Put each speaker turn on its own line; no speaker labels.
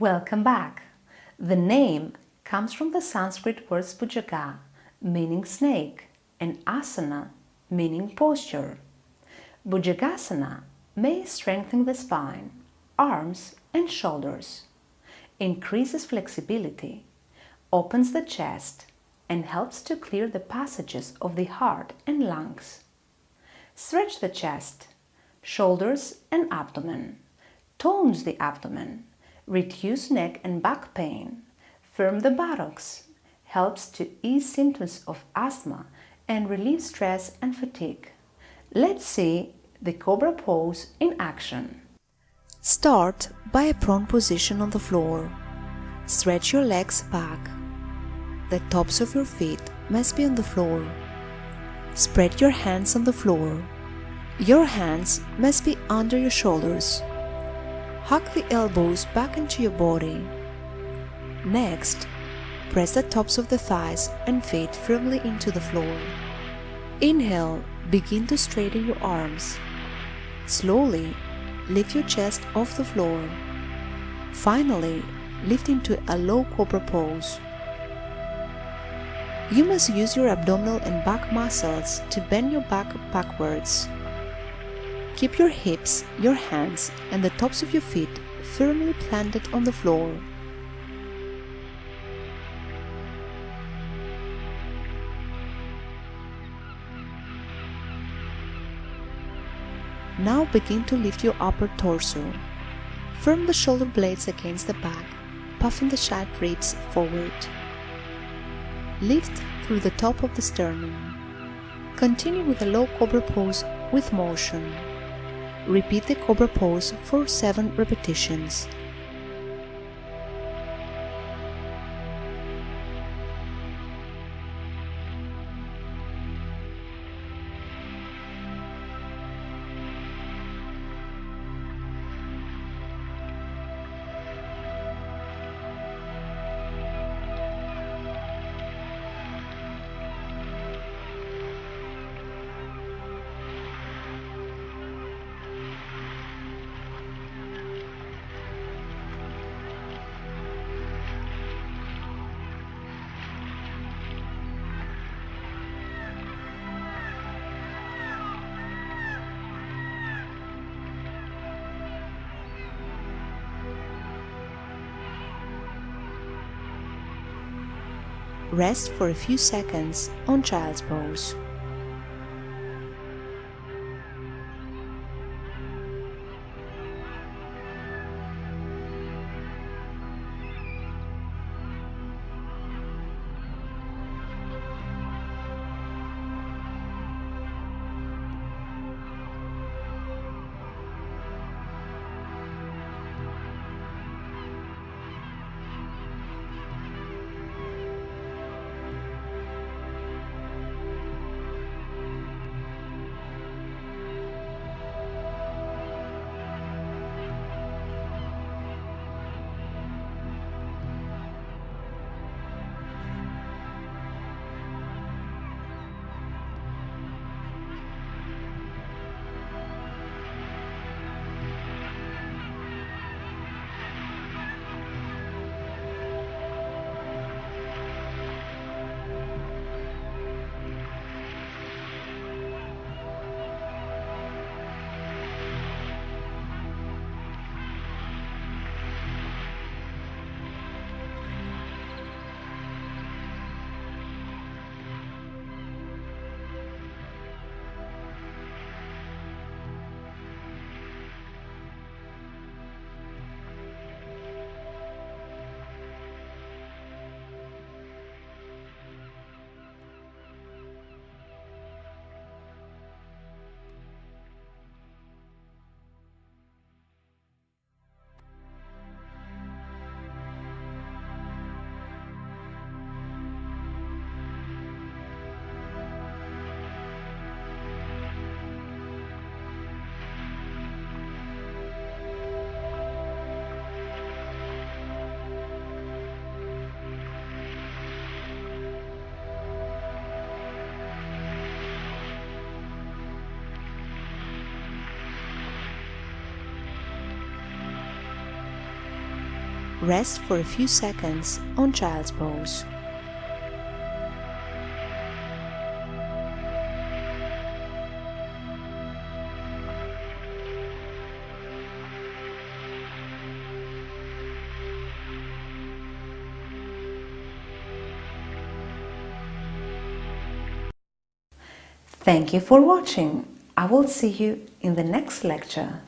Welcome back. The name comes from the Sanskrit words bhujaga, meaning snake, and asana, meaning posture. Bhujagasana may strengthen the spine, arms, and shoulders, increases flexibility, opens the chest, and helps to clear the passages of the heart and lungs. Stretch the chest, shoulders, and abdomen, tones the abdomen, reduce neck and back pain, firm the buttocks, helps to ease symptoms of asthma and relieve stress and fatigue. Let's see the Cobra pose in action. Start by a prone position on the floor. Stretch your legs back. The tops of your feet must be on the floor. Spread your hands on the floor. Your hands must be under your shoulders. Hug the elbows back into your body. Next, press the tops of the thighs and feet firmly into the floor. Inhale, begin to straighten your arms. Slowly, lift your chest off the floor. Finally, lift into a low cobra pose. You must use your abdominal and back muscles to bend your back backwards. Keep your hips, your hands, and the tops of your feet firmly planted on the floor. Now begin to lift your upper torso. Firm the shoulder blades against the back, puffing the side ribs forward. Lift through the top of the sternum. Continue with a low cobra pose with motion. Repeat the Cobra pose for 7 repetitions. Rest for a few seconds on child's pose. Rest for a few seconds on child's pose. Thank you for watching. I will see you in the next lecture.